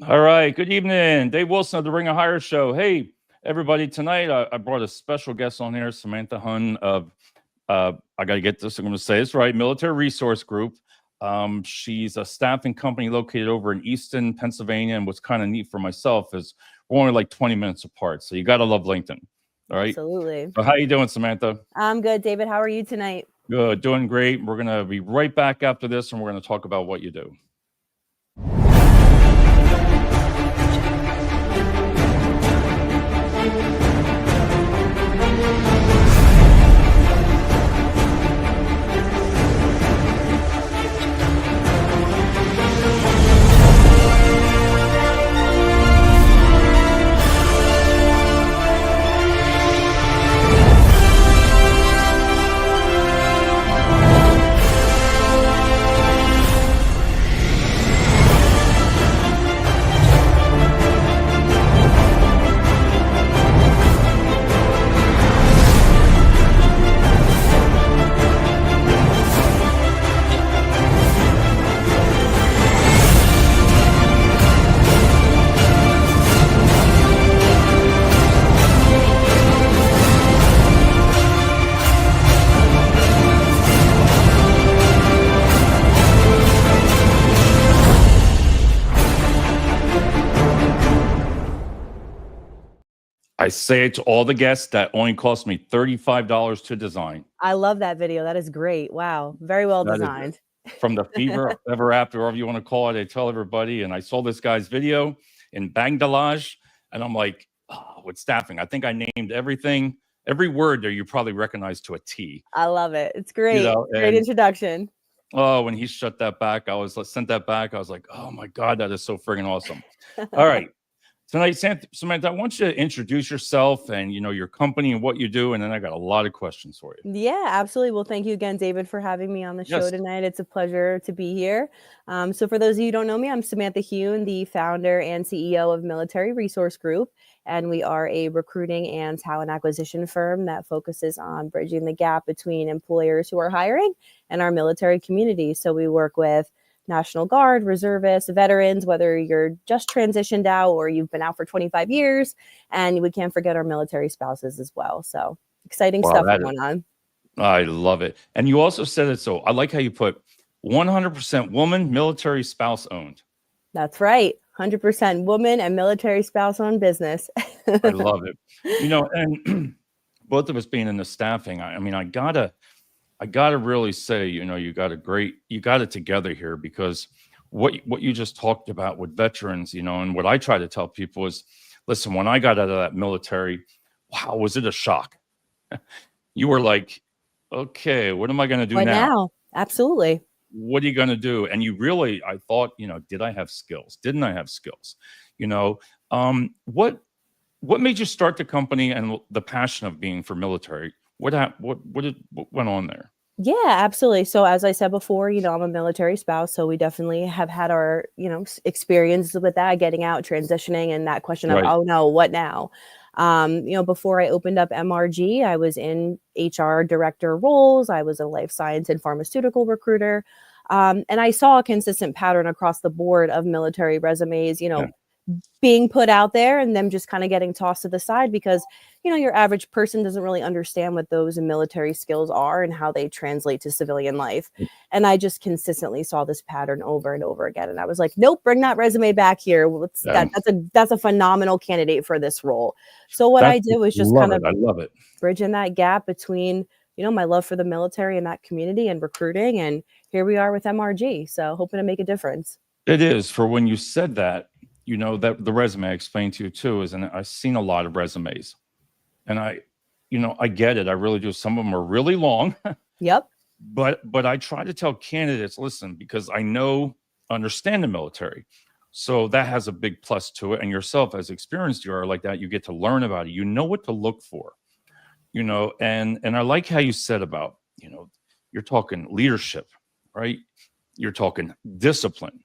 All right. Good evening. Dave Wilson of the Ring of Hire Show. Hey, everybody. Tonight, I brought a special guest on here, Samantha Huhn of, I got to get this, I'm going to say this right, Military Resource Group. She's a staffing company located over in Easton, Pennsylvania. And what's kind of neat for myself is we're only like 20 minutes apart. So you got to love LinkedIn. All right. Absolutely. So how you doing, Samantha? I'm good, David. How are you tonight? Good. Doing great. We're going to be right back after this, and we're going to talk about what you do. I say it to all the guests that only cost me $35 to design. I love that video. That is great. Wow. Very well designed. From the fever ever after, whatever you want to call it, I tell everybody. And I saw this guy's video in Bangladesh, and I'm like, oh, with staffing, I think I named everything, every word there you probably recognize to a T. I love it. It's great. Great introduction. Oh, when he shut that back, sent that back. I was like, oh my God, that is so friggin' awesome. All right. Tonight, Samantha, I want you to introduce yourself and, your company and what you do, and then I got a lot of questions for you. Yeah, absolutely. Well, thank you again, David, for having me on the show tonight. It's a pleasure to be here. So for those of you who don't know me, I'm Samantha Huhn, the founder and CEO of Military Resource Group, and we are a recruiting and talent acquisition firm that focuses on bridging the gap between employers who are hiring and our military community. So we work with National Guard, reservists, veterans, whether you're just transitioned out or you've been out for 25 years, and we can't forget our military spouses as well. So exciting stuff going on. I love it. And you also said it, so I like how you put 100% woman, military spouse owned. That's right. 100% woman and military spouse owned business. I love it. And both of us being in the staffing, I gotta really say, you got it together here, because what you just talked about with veterans, and what I try to tell people is, listen, when I got out of that military, wow, was it a shock? You were like, okay, what am I going to do now? Absolutely. What are you going to do? And I thought, did I have skills? Didn't I have skills? What made you start the company and the passion of being for military? What went on there? Yeah, absolutely. So as I said before, I'm a military spouse, so we definitely have had our, experiences with that, getting out, transitioning, and that question of, oh no, what now? Before I opened up MRG, I was in HR director roles. I was a life science and pharmaceutical recruiter. And I saw a consistent pattern across the board of military resumes, being put out there and them just kind of getting tossed to the side because, your average person doesn't really understand what those military skills are and how they translate to civilian life. And I just consistently saw this pattern over and over again. And I was like, nope, bring that resume back here. That's a phenomenal candidate for this role. So what I did was just kind of bridging that gap between, my love for the military and that community and recruiting. And here we are with MRG. So hoping to make a difference. It is. For when you said that, that the resume I explained to you too is, and I've seen a lot of resumes, and I get it. I really do. Some of them are really long. Yep. But I try to tell candidates, listen, because I understand the military. So that has a big plus to it. And yourself, as experienced you are like that, you get to learn about it. You know what to look for, and I like how you said about, you're talking leadership, right? You're talking discipline.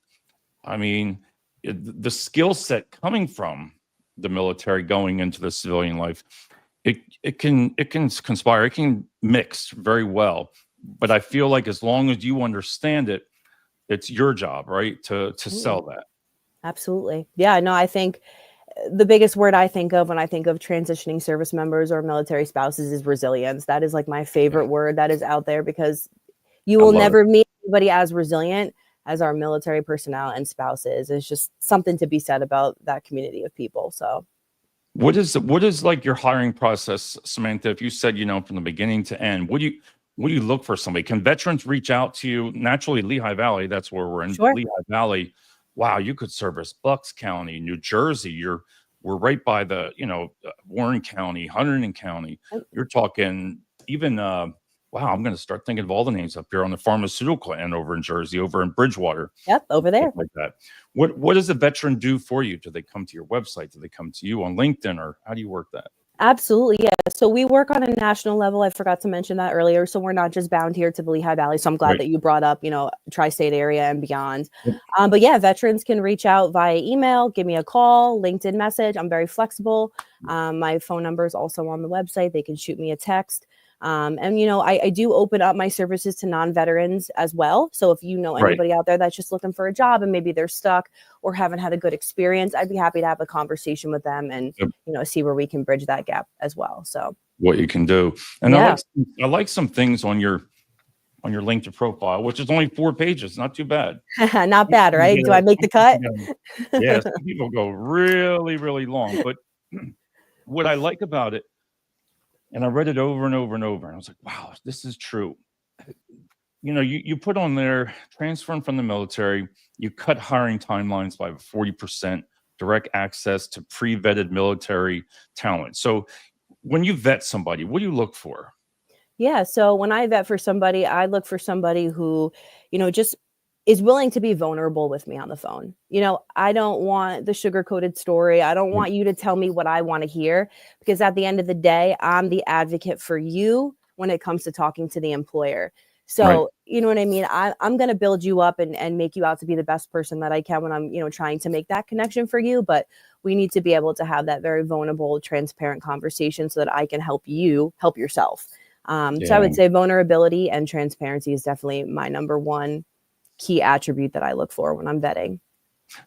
I mean, the skill set coming from the military going into the civilian life, it can conspire, it can mix very well. But I feel like as long as you understand it, it's your job, right, to sell that. Absolutely. Yeah, no, I think the biggest word I think of when I think of transitioning service members or military spouses is resilience. That is like my favorite Yeah, word that is out there, because you I will love it. never meet anybody as resilient as our military personnel and spouses. It's just something to be said about that community of people. So, What is like your hiring process, Samantha? If you said, from the beginning to end, what do you look for somebody? Can veterans reach out to you? Naturally, Lehigh Valley, that's where we're in sure. Lehigh Valley. Wow, you could service Bucks County, New Jersey. We're right by the, Warren County, Hunterdon County. You're talking even wow, I'm gonna start thinking of all the names up here on the pharmaceutical end over in Jersey, over in Bridgewater, Yep, over stuff there. like that. What does a veteran do for you? Do they come to your website? Do they come to you on LinkedIn, or how do you work that? Absolutely, yeah. So we work on a national level. I forgot to mention that earlier. So we're not just bound here to the Lehigh Valley. So I'm glad Right. that you brought up, tri-state area and beyond. Yep. But yeah, veterans can reach out via email, give me a call, LinkedIn message. I'm very flexible. My phone number is also on the website. They can shoot me a text. And I do open up my services to non-veterans as well. So if you know Right. anybody out there that's just looking for a job and maybe they're stuck or haven't had a good experience, I'd be happy to have a conversation with them and Yep. see where we can bridge that gap as well. So What you can do, and yeah, I like some things on your LinkedIn profile, which is only 4 pages, not too bad. not bad, right? Do I make the cut? Yeah, some people go really, really long, but what I like about it, and I read it over and over and over, and I was like, "Wow, this is true." You put on there transferring from the military, you cut hiring timelines by 40%, direct access to pre-vetted military talent. So when you vet somebody, what do you look for? Yeah. So when I vet for somebody, I look for somebody who, just is willing to be vulnerable with me on the phone. I don't want the sugar coated story. I don't Mm. want you to tell me what I want to hear, because at the end of the day, I'm the advocate for you when it comes to talking to the employer. Right. So, you know what I mean? I'm going to build you up and make you out to be the best person that I can when I'm, trying to make that connection for you. But we need to be able to have that very vulnerable, transparent conversation so that I can help you help yourself. So I Yeah. would say vulnerability and transparency is definitely my number one key attribute that I look for when I'm vetting.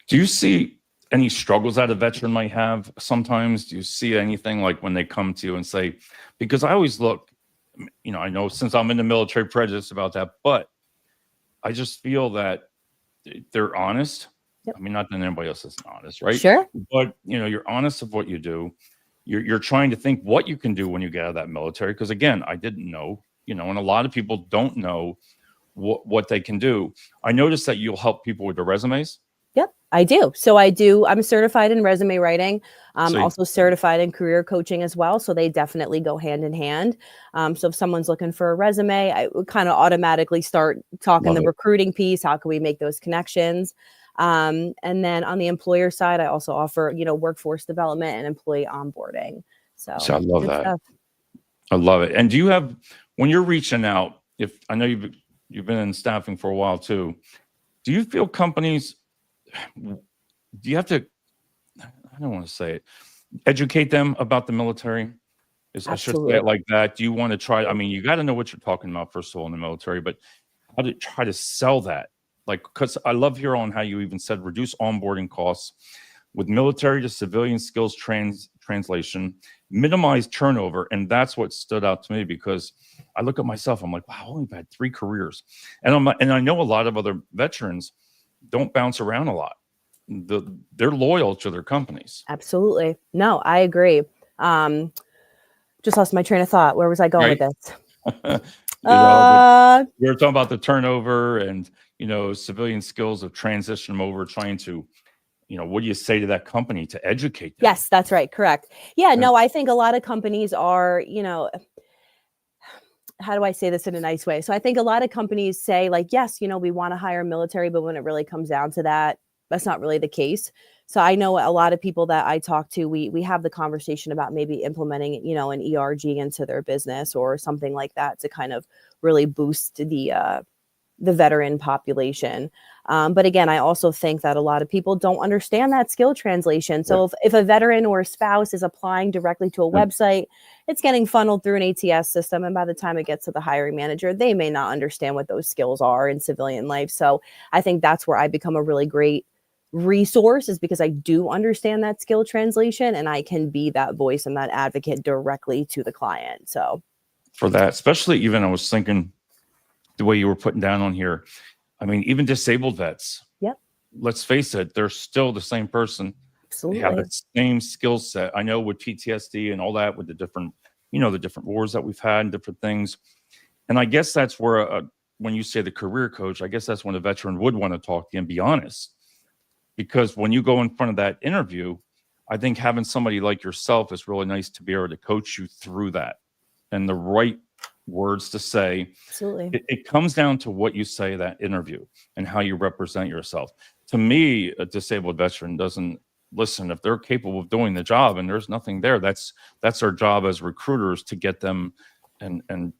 Do you see any struggles that a veteran might have sometimes? Do you see anything like when they come to you and say, because I always look, I know since I'm in the military prejudice about that, but I just feel that they're honest. Yep. I mean, not that anybody else is honest, right? Sure. But you're honest of what you do. You're trying to think what you can do when you get out of that military. Because again, I didn't know, and a lot of people don't know what they can do. I noticed that you'll help people with their resumes. Yep, I do. So I'm certified in resume writing. I'm See, also certified in career coaching as well. So they definitely go hand in hand. So if someone's looking for a resume, I would kind of automatically start talking love the it. recruiting piece. How can we make those connections? And then on the employer side, I also offer, workforce development and employee onboarding. See, So I love good that. stuff. I love it. And do you have, when you're reaching out, if I know you've been in staffing for a while too, do you feel companies, do you have to, I don't want to say it, educate them about the military? I should say Absolutely. it like that. Do you want to try? I mean, you got to know what you're talking about, first of all, in the military, but how to try to sell that? Like, because I love hearing how you even said reduce onboarding costs with military to civilian skills translation, minimize turnover. And that's what stood out to me, because I look at myself, I'm like, wow, I've only had 3 careers. And I know a lot of other veterans don't bounce around a lot. They're loyal to their companies. Absolutely. No, I agree. Um, just lost my train of thought. Where was I going with Right. this? But Uh, we were talking about the turnover and, civilian skills of transition them over, trying to, what do you say to that company to educate them? Yes, that's right. Correct. Yeah, Yeah. no, I think a lot of companies are, how do I say this in a nice way? So I think a lot of companies say like, yes, we want to hire military, but when it really comes down to that, that's not really the case. So I know a lot of people that I talk to, we have the conversation about maybe implementing, an ERG into their business or something like that to kind of really boost the veteran population. But again, I also think that a lot of people don't understand that skill translation. Yeah. So if a veteran or a spouse is applying directly to a Yeah. website, it's getting funneled through an ATS system. And by the time it gets to the hiring manager, they may not understand what those skills are in civilian life. So I think that's where I become a really great resource is because I do understand that skill translation and I can be that voice and that advocate directly to the client. So for that, especially even I was thinking the way you were putting down on here. I mean, even disabled vets. Yep. Let's face it, they're still the same person. Absolutely. They have the same skill set. I know with PTSD and all that, with the different, the different wars that we've had and different things. And I guess that's where, when you say the career coach, I guess that's when a veteran would want to talk to you and be honest. Because when you go in front of that interview, I think having somebody like yourself is really nice to be able to coach you through that and the right words to say. Absolutely. It comes down to what you say that interview and how you represent yourself. To me, a disabled veteran doesn't listen. If they're capable of doing the job and there's nothing there, that's our job as recruiters to get them and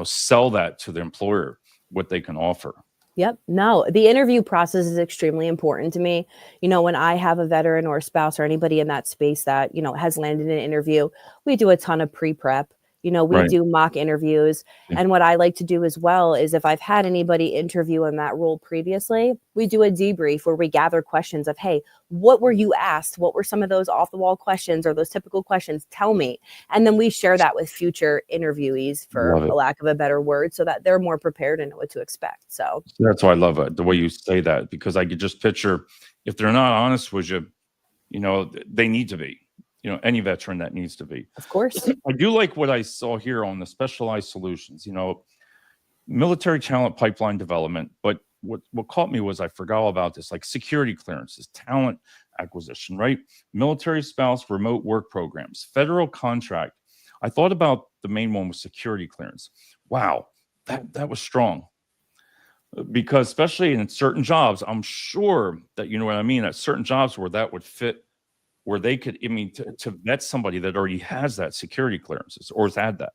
sell that to the employer, what they can offer. Yep. No, the interview process is extremely important to me. When I have a veteran or a spouse or anybody in that space that, has landed an interview, we do a ton of pre-prep. We do mock interviews. And what I like to do as well is if I've had anybody interview in that role previously, we do a debrief where we gather questions of, hey, what were you asked? What were some of those off the wall questions or those typical questions? Tell me. And then we share that with future interviewees, for a lack of a better word, so that they're more prepared and know what to expect. So that's why I love it, the way you say that, because I could just picture if they're not honest with you, they need to be. Any veteran that needs to be. Of course. I do like what I saw here on the specialized solutions, military talent pipeline development. But what caught me was I forgot all about this, like security clearances, talent acquisition, right? Military spouse remote work programs, federal contract. I thought about the main one was security clearance. Wow, that was strong. Because especially in certain jobs, I'm sure that you know what I mean, at certain jobs where that would fit, where they could, to vet somebody that already has that security clearances or has had that.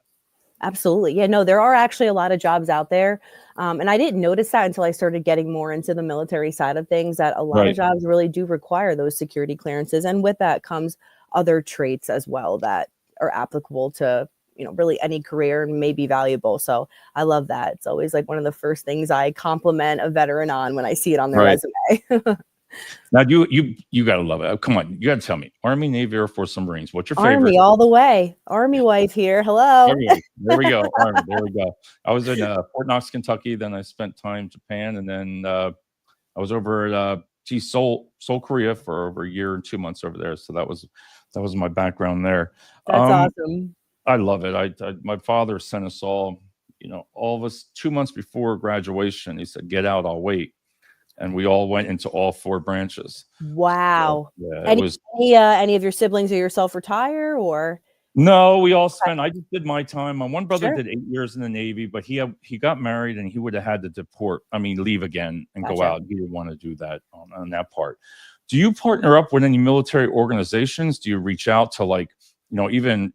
Absolutely. Yeah, no, there are actually a lot of jobs out there. And I didn't notice that until I started getting more into the military side of things, that a lot of jobs really do require those security clearances. And with that comes other traits as well that are applicable to, really any career and may be valuable. So I love that. It's always like one of the first things I compliment a veteran on when I see it on their resume. Now, you got to love it. Come on. You got to tell me. Army, Navy, Air Force, Marines. What's your favorite? Army all the way. Army wife here. Hello. There we go. Army. There we go. I was in Fort Knox, Kentucky. Then I spent time in Japan. And then I was over at Seoul, Korea for over a year and 2 months over there. So that was my background there. That's awesome. I love it. My father sent us all of us 2 months before graduation. He said, "Get out, I'll wait." And we all went into all 4 branches. Wow. So, yeah, any of your siblings or yourself retire or? No, we all spent. I just did my time. My one brother did 8 years in the Navy, but he got married and he would have had to leave again and go out. He didn't want to do that on that part. Do you partner up with any military organizations? Do you reach out to even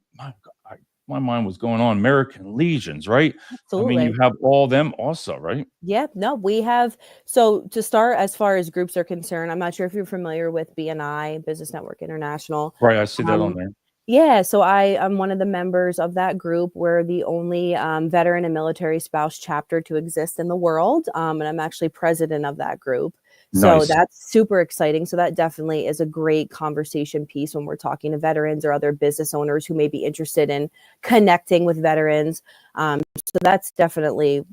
my mind was going on American Legions, right? Absolutely. I mean, you have all them also, right? Yeah, no, we have. So to start, as far as groups are concerned, I'm not sure if you're familiar with BNI, Business Network International. Right, I see that on there. Yeah, so I'm one of the members of that group. We're the only veteran and military spouse chapter to exist in the world, and I'm actually president of that group. So that's super exciting. So that definitely is a great conversation piece when we're talking to veterans or other business owners who may be interested in connecting with veterans. So that's definitely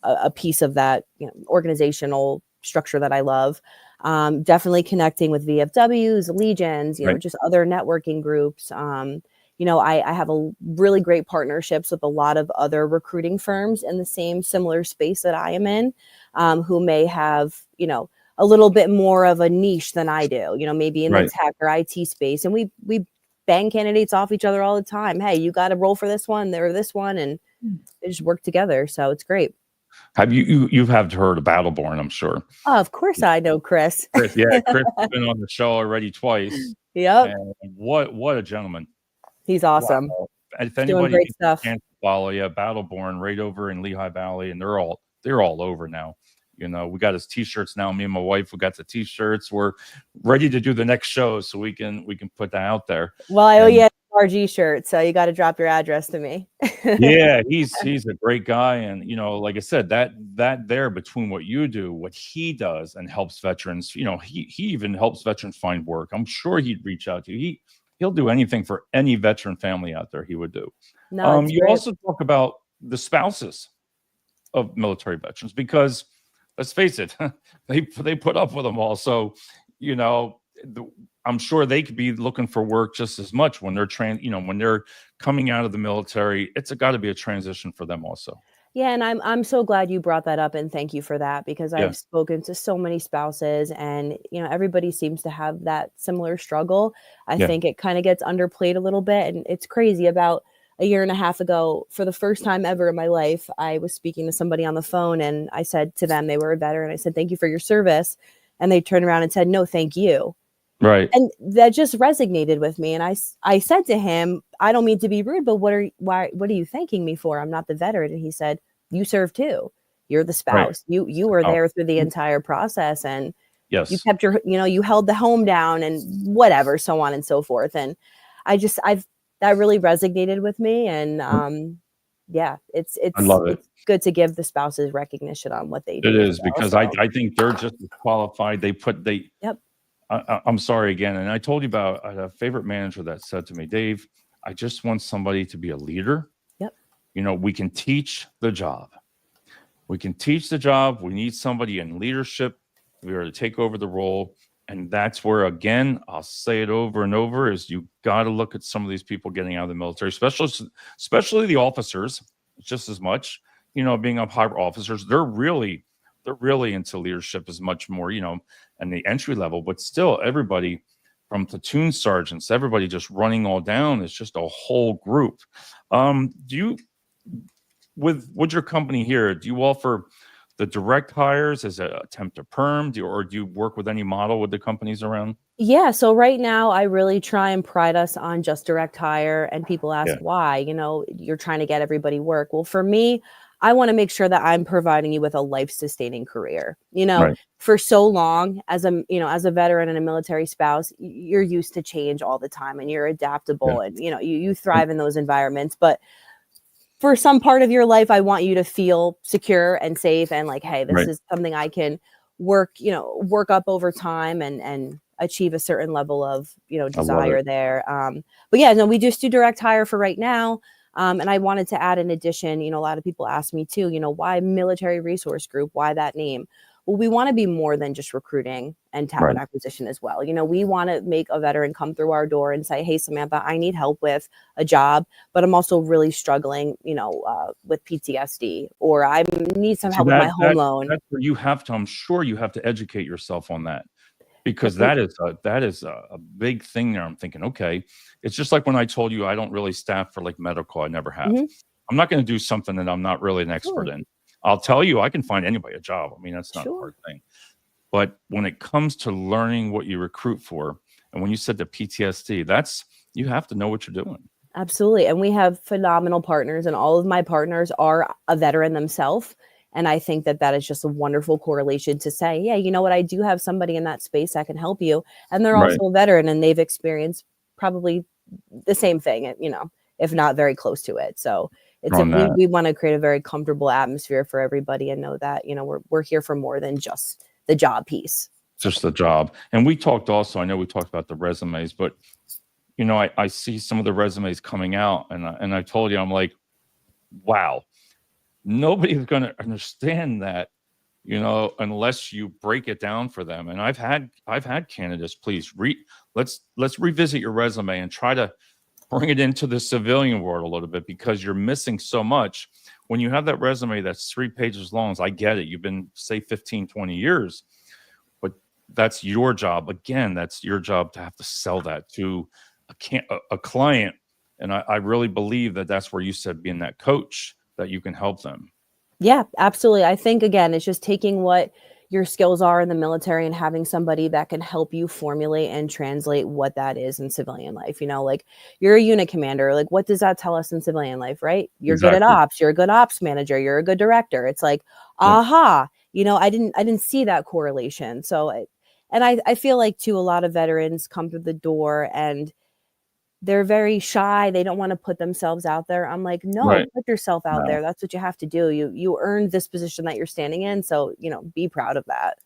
a piece of that organizational structure that I love. Definitely connecting with VFWs, Legions, just other networking groups. I have a really great partnerships with a lot of other recruiting firms in the same similar space that I am in, who may have, a little bit more of a niche than I do, maybe in the tech or IT space. And we bang candidates off each other all the time. Hey, you got to roll for this one, or this one, and they just work together. So it's great. Have you've heard of Battleborn, I'm sure. Oh, of course I know Chris. Chris has been on the show already twice. Yep. And what a gentleman. He's awesome. Wow. If anybody doing great stuff. Can follow, Battleborn right over in Lehigh Valley, and they're all over now. We got his t-shirts now. Me and my wife, we got the t-shirts. We're ready to do the next show, so we can put that out there. Well, RG shirt, so you got to drop your address to me. Yeah, he's a great guy, and like I said, that there between what you do, what he does, and helps veterans. He even helps veterans find work. I'm sure he'd reach out to you. He'll do anything for any veteran family out there. He would do. No, it's You great. also talk about the spouses of military veterans, because let's face it, they put up with them all. So, I'm sure they could be looking for work just as much when they're when they're coming out of the military. It's got to be a transition for them also. Yeah, and I'm so glad you brought that up, and thank you for that, because Yeah. I've spoken to so many spouses, and everybody seems to have that similar struggle. I Yeah. think it kind of gets underplayed a little bit, and it's crazy. About a year and a half ago, for the first time ever in my life, I was speaking to somebody on the phone, and I said to them, they were a veteran, I said, "Thank you for your service," and they turned around and said, "No, thank you." Right. And that just resonated with me. And I said to him, "I don't mean to be rude, but what are you thanking me for? I'm not the veteran." And he said, "You serve too. You're the spouse. Right. You were Oh. there through the entire process, and you Yes. kept you held the home down, and whatever, so on and so forth." And that really resonated with me. And yeah, it's I love it. it's good to give the spouses recognition on what they do. It is, well, because so. I think they're just as qualified. Yep. I'm sorry again. And I told you about a favorite manager that said to me, "Dave, I just want somebody to be a leader." Yep. We can teach the job. We can teach the job. We need somebody in leadership. We are to take over the role. And that's where, again, I'll say it over and over, is you got to look at some of these people getting out of the military, especially the officers, just as much, being up higher officers. They're really into leadership as much more, and the entry level, but still everybody from platoon sergeants, everybody just running all down, is just a whole group. With your company here, do you offer the direct hires as a temp to perm, or do you work with any model with the companies around? Yeah, so right now I really try and pride us on just direct hire, and people ask Yeah. why, you're trying to get everybody work. Well, for me, I want to make sure that I'm providing you with a life-sustaining career. Right. For so long as a veteran and a military spouse, you're used to change all the time, and you're adaptable, and you thrive in those environments. But for some part of your life, I want you to feel secure and safe, and like, hey, this Right. is something I can work up over time, and achieve a certain level of desire there. But yeah, no, we just do direct hire for right now. And I wanted to add in addition, a lot of people ask me too, why Military Resource Group? Why that name? Well, we want to be more than just recruiting and talent acquisition as well. We want to make a veteran come through our door and say, "Hey, Samantha, I need help with a job, but I'm also really struggling, with PTSD, or I need some help with my home loan." That's where I'm sure you have to educate yourself on that, because Yep. that is a big thing there. I'm thinking, okay, it's just like when I told you I don't really staff for like medical. I never have. Mhm. I'm not going to do something that I'm not really an expert Sure. in. I'll tell you, I can find anybody a job. I mean, that's not a Sure. hard thing. But when it comes to learning what you recruit for, and when you said the PTSD, you have to know what you're doing. Absolutely. And we have phenomenal partners, and all of my partners are a veteran themselves. And I think that is just a wonderful correlation to say, yeah, you know what, I do have somebody in that space that can help you. And they're Right. also a veteran, and they've experienced probably the same thing, if not very close to it. So On that. we want to create a very comfortable atmosphere for everybody, and know that, we're here for more than just the job piece. Just the job. And we talked also, I know we talked about the resumes, but I see some of the resumes coming out, and I told you, I'm like, wow, nobody's going to understand that, unless you break it down for them. And I've had candidates, please let's revisit your resume and try to bring it into the civilian world a little bit, because you're missing so much. When you have that resume that's 3 pages long, I get it. You've been, say, 15, 20 years, but that's your job. Again, that's your job to have to sell that to a client. And I really believe that that's where you said, being that coach, that you can help them. Yeah, absolutely. I think, again, it's just taking what your skills are in the military and having somebody that can help you formulate and translate what that is in civilian life. Like, you're a unit commander. Like, what does that tell us in civilian life, right? You're good at ops. You're a good ops manager. You're a good director. It's like, aha, I didn't see that correlation. So, I feel like too, a lot of veterans come through the door, and they're very shy. They don't want to put themselves out there. I'm like, no, Right. put yourself out No. there. That's what you have to do. You earned this position that you're standing in. So, be proud of that.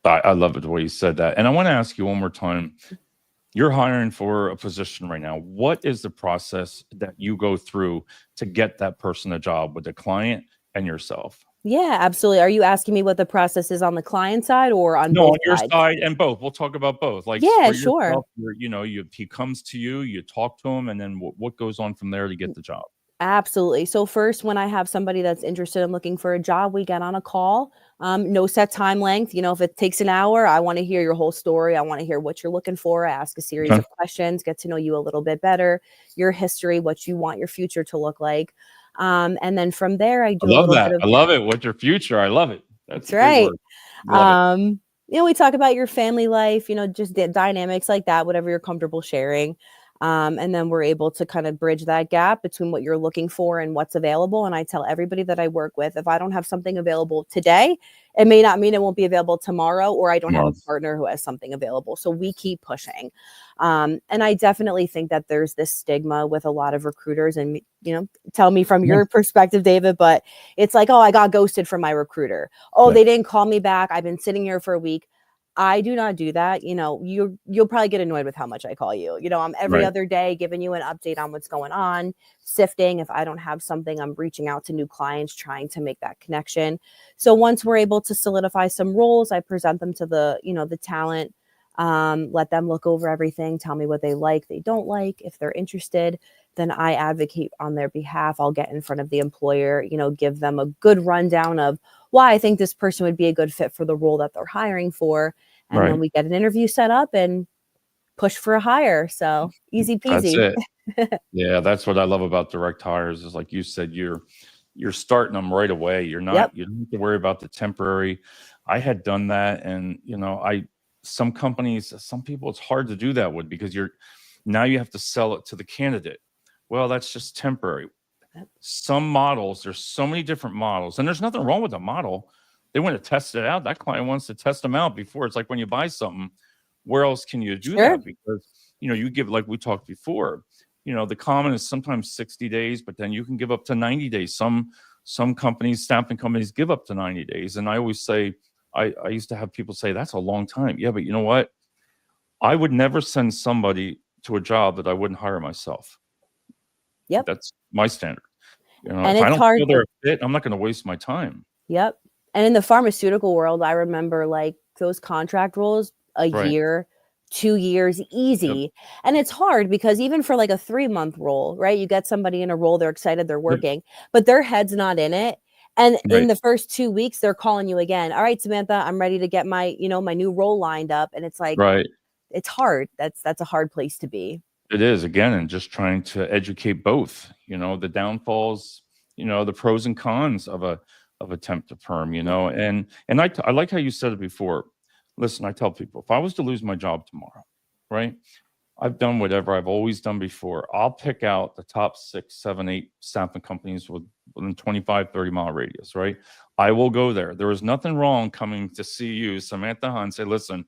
I love it the way you said that. And I want to ask you one more time. You're hiring for a position right now. What is the process that you go through to get that person a job with the client and yourself? Yeah, absolutely. Are you asking me what the process is on the client side or on No, both on your sides? side and both. We'll talk about both. Like Yeah, for sure. yourself, he comes to you, you talk to him, and then what goes on from there to get the job? Absolutely. So first, when I have somebody that's interested in looking for a job, we get on a call. No set time length. If it takes an hour, I want to hear your whole story. I want to hear what you're looking for. I ask a series Okay. of questions, get to know you a little bit better, your history, what you want your future to look like. And then from there, I I do a love little that. bit of. I love it. What's your future? I love it. That's That's a big right. word. Love it. We talk about your family life, just the dynamics like that, whatever you're comfortable sharing. And then we're able to kind of bridge that gap between what you're looking for and what's available. And I tell everybody that I work with, if I don't have something available today, it may not mean it won't be available tomorrow, or I don't have a partner who has something available. So we keep pushing. And I definitely think that there's this stigma with a lot of recruiters, and, tell me from your perspective, David, but it's like, oh, I got ghosted from my recruiter. Oh, they didn't call me back. I've been sitting here for a week. I do not do that. You'll probably get annoyed with how much I call you. I'm every other day giving you an update on what's going on, sifting. If I don't have something, I'm reaching out to new clients, trying to make that connection. So once we're able to solidify some roles, I present them to the talent, let them look over everything, tell me what they like, they don't like. If they're interested, then I advocate on their behalf. I'll get in front of the employer, give them a good rundown of why I think this person would be a good fit for the role that they're hiring for. And then we get an interview set up and push for a hire. So easy That's peasy. it. Yeah, that's what I love about direct hires is, like you said, you're starting them right away. You don't have to worry about the temporary. I had done that, and some companies, some people, it's hard to do that with, because now you have to sell it to the candidate. Well, that's just temporary. Some models, there's so many different models, and there's nothing wrong with the model. They want to test it out. That client wants to test them out before. It's like when you buy something, where else can you do that? Because you give, like we talked before, the common is sometimes 60 days, but then you can give up to 90 days. Some companies, staffing companies, give up to 90 days. And I always say, I used to have people say, that's a long time. Yeah, but you know what? I would never send somebody to a job that I wouldn't hire myself. Yep. That's my standard. And if I it's don't hard feel they're a fit, I'm not going to waste my time. Yep. And in the pharmaceutical world, I remember like those contract roles, a year, 2 years, easy. And it's hard because even for like a 3-month role, right? You get somebody in a role, they're excited, they're working, but their head's not in it. And in the first 2 weeks, they're calling you again. All right, Samantha, I'm ready to get my new role lined up. And it's like, it's hard. That's a hard place to be. It is, again, and just trying to educate both, the downfalls, the pros and cons of a temp to perm, and I like how you said it before. Listen, I tell people, if I was to lose my job tomorrow, right? I've done whatever I've always done before. I'll pick out the top 6, 7, 8 staffing companies within 25, 30-mile radius, right? I will go there. There is nothing wrong coming to see you, Samantha Huhn, say, listen,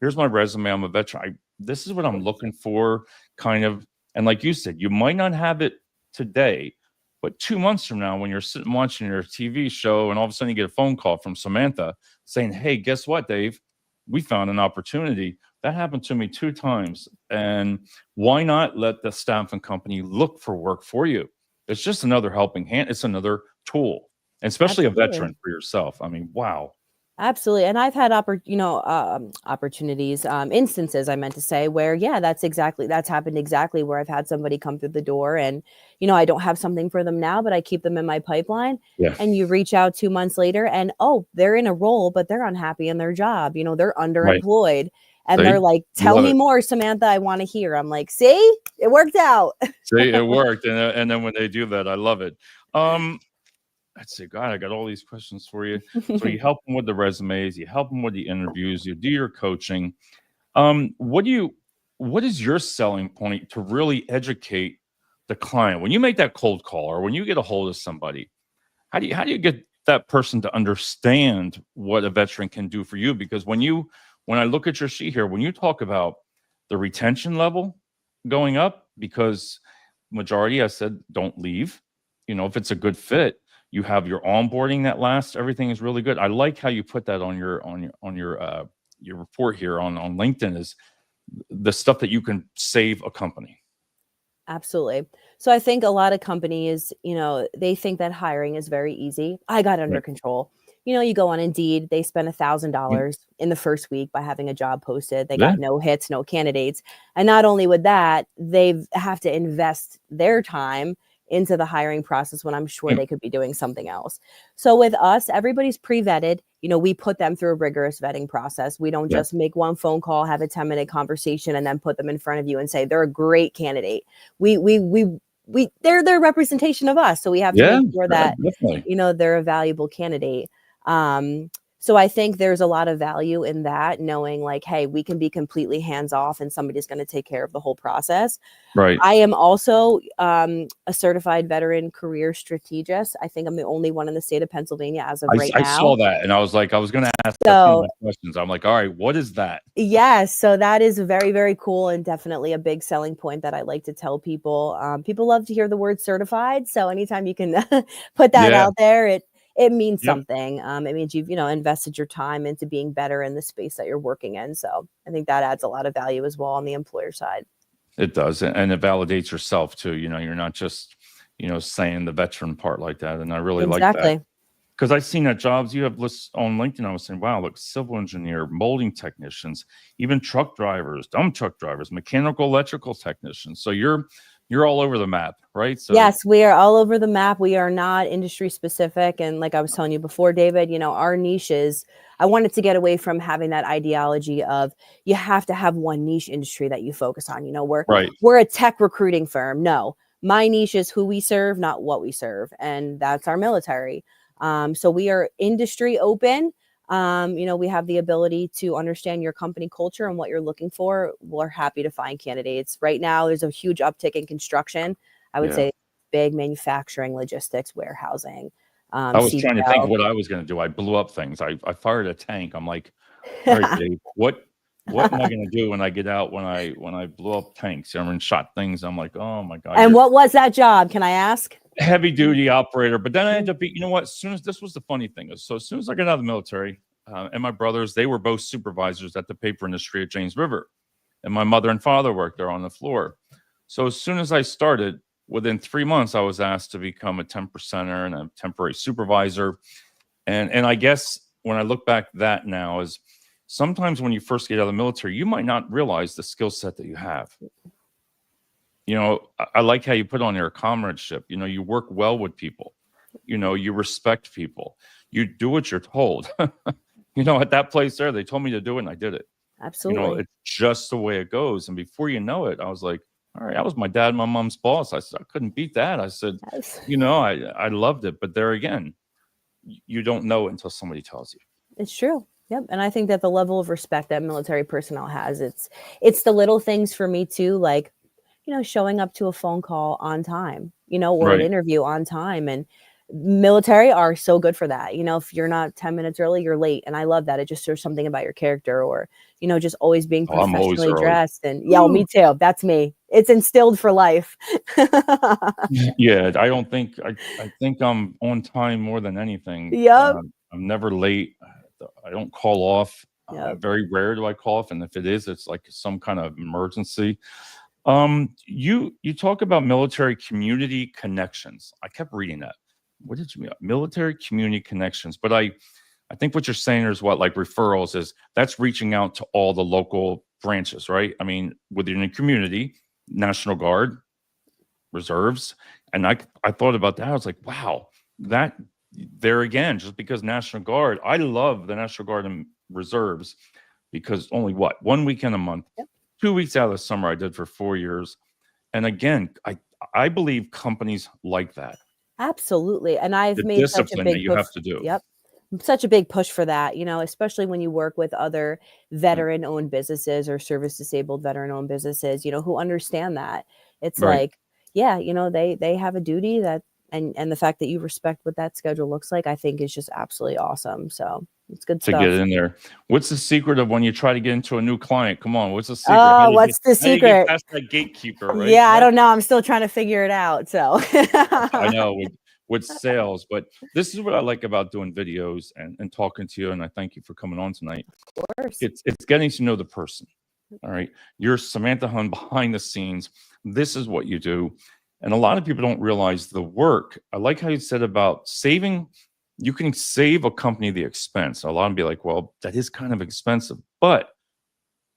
here's my resume. I'm a veteran. This is what I'm looking for, kind of. And like you said, you might not have it today, but 2 months from now, when you're sitting watching your TV show and all of a sudden you get a phone call from Samantha saying, hey, guess what, Dave? We found an opportunity. That happened to me 2 times. And why not let the staffing company look for work for you? It's just another helping hand. It's another tool, especially a veteran for yourself. I mean, wow. Absolutely. And I've had opportunities, instances I meant to say, where, that's happened exactly, where I've had somebody come through the door and, I don't have something for them now, but I keep them in my pipeline. And you reach out 2 months later and, they're in a role, but they're unhappy in their job. They're underemployed. And they're like, tell me more, Samantha, I want to hear. I'm like, see, it worked out. See, it worked. And then when they do that, I love it. Let's see, God, I got all these questions for you. So you help them with the resumes, you help them with the interviews, you do your coaching. What is your selling point to really educate the client when you make that cold call, or when you get a hold of somebody? How do you get that person to understand what a veteran can do for you? Because when I look at your sheet here, when you talk about the retention level going up, because majority, I said, don't leave. If it's a good fit, you have your onboarding that lasts. Everything is really good. I like how you put that on your report here on LinkedIn, is the stuff that you can save a company. Absolutely. So I think a lot of companies, they think that hiring is very easy. I got it under control. You go on Indeed, they spend $1,000 in the first week by having a job posted. They got no hits, no candidates. And not only with that, they have to invest their time into the hiring process when I'm sure they could be doing something else. So with us, everybody's pre-vetted. We put them through a rigorous vetting process. We don't just make one phone call, have a 10-minute conversation, and then put them in front of you and say they're a great candidate. They're their representation of us. So we have to make sure that, they're a valuable candidate. So I think there's a lot of value in that, knowing like, hey, we can be completely hands off and somebody's going to take care of the whole process. Right. I am also a certified veteran career strategist. I think I'm the only one in the state of Pennsylvania as of right now. I saw that, and I was like, I was going to ask some of my questions. I'm like, all right, what is that? Yes, so that is very, very cool, and definitely a big selling point that I like to tell people. People love to hear the word certified, so anytime you can put that out there, it means something. It means you've, invested your time into being better in the space that you're working in. So I think that adds a lot of value as well on the employer side. It does. And it validates yourself too. You're not just, saying the veteran part like that. And I really like that. Because I've seen that jobs you have lists on LinkedIn. I was saying, wow, look, civil engineer, molding technicians, even truck drivers, dump truck drivers, mechanical, electrical technicians. So you're all over the map, right? So yes, we are all over the map. We are not industry specific. And like I was telling you before, David, our niches, I wanted to get away from having that ideology of you have to have one niche industry that you focus on. We're a tech recruiting firm. No, my niche is who we serve, not what we serve. And that's our military. So we are industry open. We have the ability to understand your company culture and what you're looking for. We're happy to find candidates. Right now, there's a huge uptick in construction. I would say big manufacturing, logistics, warehousing. I was trying to think what I was going to do. I blew up things. I fired a tank. I'm like, all right, Dave, what am I going to do when I get out, when I blow up tanks and shot things? I'm like, oh my God. And what was that job? Can I ask? Heavy duty operator. But then I ended up being, this was the funny thing. So as soon as I got out of the military, and my brothers, they were both supervisors at the paper industry at James River. And my mother and father worked there on the floor. So as soon as I started, within 3 months, I was asked to become a 10%er and a temporary supervisor. And I guess when I look back that now is sometimes when you first get out of the military, you might not realize the skill set that you have. I like how you put on your comradeship. You work well with people. You respect people. You do what you're told. At that place there, they told me to do it and I did it. Absolutely. It's just the way it goes. And before you know it, I was like, all right, I was my dad and my mom's boss. I said, I couldn't beat that. I said, I loved it. But there again, you don't know until somebody tells you. It's true. Yep. And I think that the level of respect that military personnel has, it's the little things for me too, like, showing up to a phone call on time, or an interview on time. And military are so good for that. If you're not 10 minutes early, you're late. And I love that. It just shows something about your character, or, just always being professionally dressed. And me too. That's me. It's instilled for life. Yeah. I think I'm on time more than anything. Yep. I'm never late. I don't call off. Very rare do I call off. And if it is, it's like some kind of emergency. You talk about military community connections. I kept reading that. What did you mean? Military community connections. But I think what you're saying is like referrals is that's reaching out to all the local branches, right? I mean, within a community, National Guard, reserves. And I thought about that. I was like, wow, that there again, just because National Guard, I love the National Guard and reserves because only 1 weekend a month. Yep. 2 weeks out of the summer I did for 4 years. And again, I believe companies like that. Absolutely. And I've the made such a discipline big that you push. have to do. Yep. Such a big push for that, especially when you work with other veteran owned businesses or service disabled veteran owned businesses, who understand that. It's like, they have a duty that, and the fact that you respect what that schedule looks like, I think is just absolutely awesome. So It's good to stuff. get in there. What's the secret of when you try to get into a new client? Come on, what's the secret? Oh, what's the secret? How do you get past that gatekeeper, right? Yeah, I don't know. I'm still trying to figure it out. So I know with sales, but this is what I like about doing videos and talking to you. And I thank you for coming on tonight. Of course. It's getting to know the person. All right. You're Samantha Huhn behind the scenes. This is what you do. And a lot of people don't realize the work. I like how you said about saving. You can save a company the expense. A lot of them be like, well, that is kind of expensive. But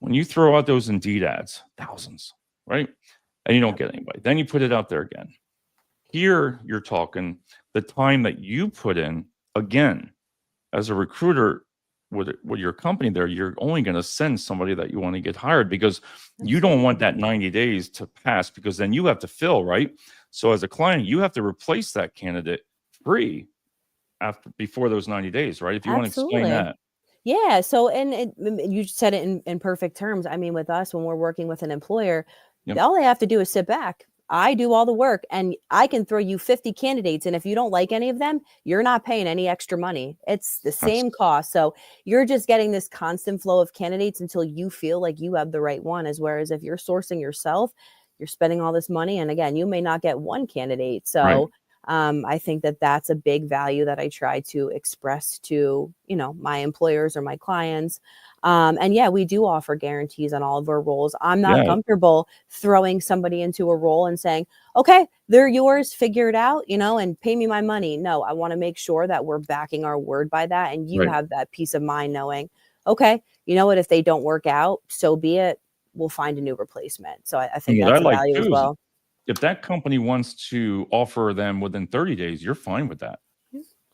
when you throw out those Indeed ads, thousands, right? And you don't get anybody. Then you put it out there again. Here you're talking the time that you put in, again, as a recruiter with your company there, you're only going to send somebody that you want to get hired, because you don't want that 90 days to pass, because then you have to fill, right? So as a client, you have to replace that candidate free before those 90 days, right? If you want to explain that. Yeah. So, and you said it in perfect terms. I mean, with us, when we're working with an employer, all they have to do is sit back. I do all the work, and I can throw you 50 candidates. And if you don't like any of them, you're not paying any extra money. It's the same cost. So you're just getting this constant flow of candidates until you feel like you have the right one. Whereas if you're sourcing yourself, you're spending all this money. And again, you may not get one candidate. So I think that that's a big value that I try to express to, my employers or my clients. And yeah, we do offer guarantees on all of our roles. I'm not comfortable throwing somebody into a role and saying, okay, they're yours, figure it out, and pay me my money. No, I want to make sure that we're backing our word by that. And you have that peace of mind knowing, okay, you know what, if they don't work out, so be it. We'll find a new replacement. So I think that's a value as well. If that company wants to offer them within 30 days, you're fine with that.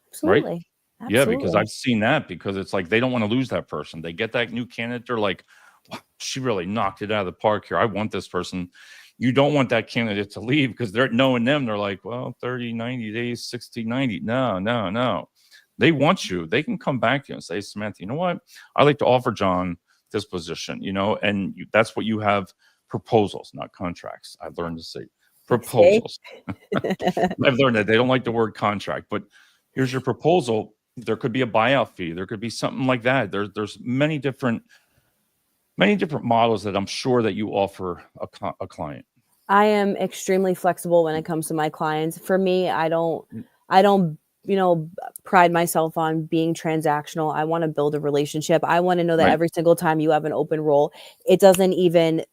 Absolutely. Right? Yeah, because I've seen that, because it's like they don't want to lose that person. They get that new candidate. They're like, wow, she really knocked it out of the park here. I want this person. You don't want that candidate to leave, because they're knowing them. They're like, well, 30, 90 days, 60, 90. No. They want you. They can come back to you and say, Samantha, you know what? I'd like to offer John this position, and that's what you have. Proposals, not contracts. I've learned to say proposals. I've learned that they don't like the word contract, but here's your proposal. There could be a buyout fee. There could be something like that. There's many different models that I'm sure that you offer a client. I am extremely flexible when it comes to my clients. For me, I don't pride myself on being transactional. I want to build a relationship. I want to know that every single time you have an open role, it doesn't even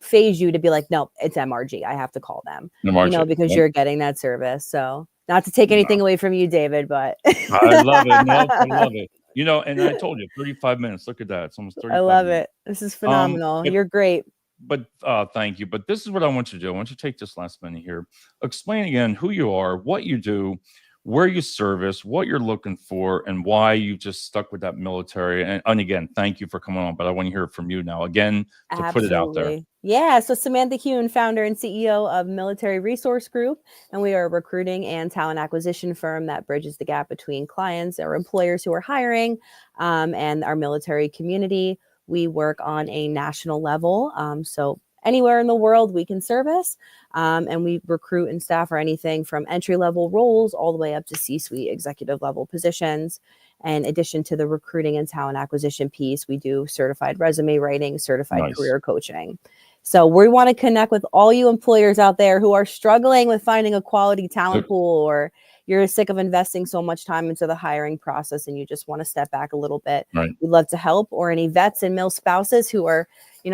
phase you to be like, no, it's MRG. I have to call them, because you're getting that service. So not to take anything away from you, David, but I love it. No, I love it. And I told you 35 minutes. Look at that. It's almost 35 I love minutes. it. This is phenomenal. You're great. But thank you. But this is what I want you to do. I want you to take this last minute here. Explain again who you are, what you do, where you service, what you're looking for, and why you just stuck with that military. And again, thank you for coming on, but I want to hear it from you now again to put it out there. Yeah. So Samantha Huhn, founder and CEO of Military Resource Group, and we are a recruiting and talent acquisition firm that bridges the gap between clients or employers who are hiring and our military community. We work on a national level. So anywhere in the world we can service. And we recruit and staff for anything from entry-level roles all the way up to C-suite executive level positions. In addition to the recruiting and talent acquisition piece, we do certified resume writing, certified career coaching. So we want to connect with all you employers out there who are struggling with finding a quality talent pool, or you're sick of investing so much time into the hiring process and you just want to step back a little bit. We'd love to help. Or any vets and mil spouses who are,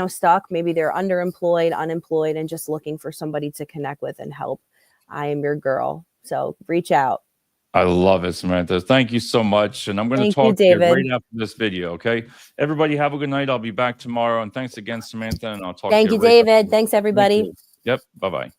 stuck. Maybe they're underemployed, unemployed, and just looking for somebody to connect with and help. I am your girl. So reach out. I love it, Samantha. Thank you so much. And I'm going to talk to you right after this video. Okay. Everybody have a good night. I'll be back tomorrow. And thanks again, Samantha. And I'll talk to you. Thank you, David. Thanks, everybody. Yep. Bye-bye.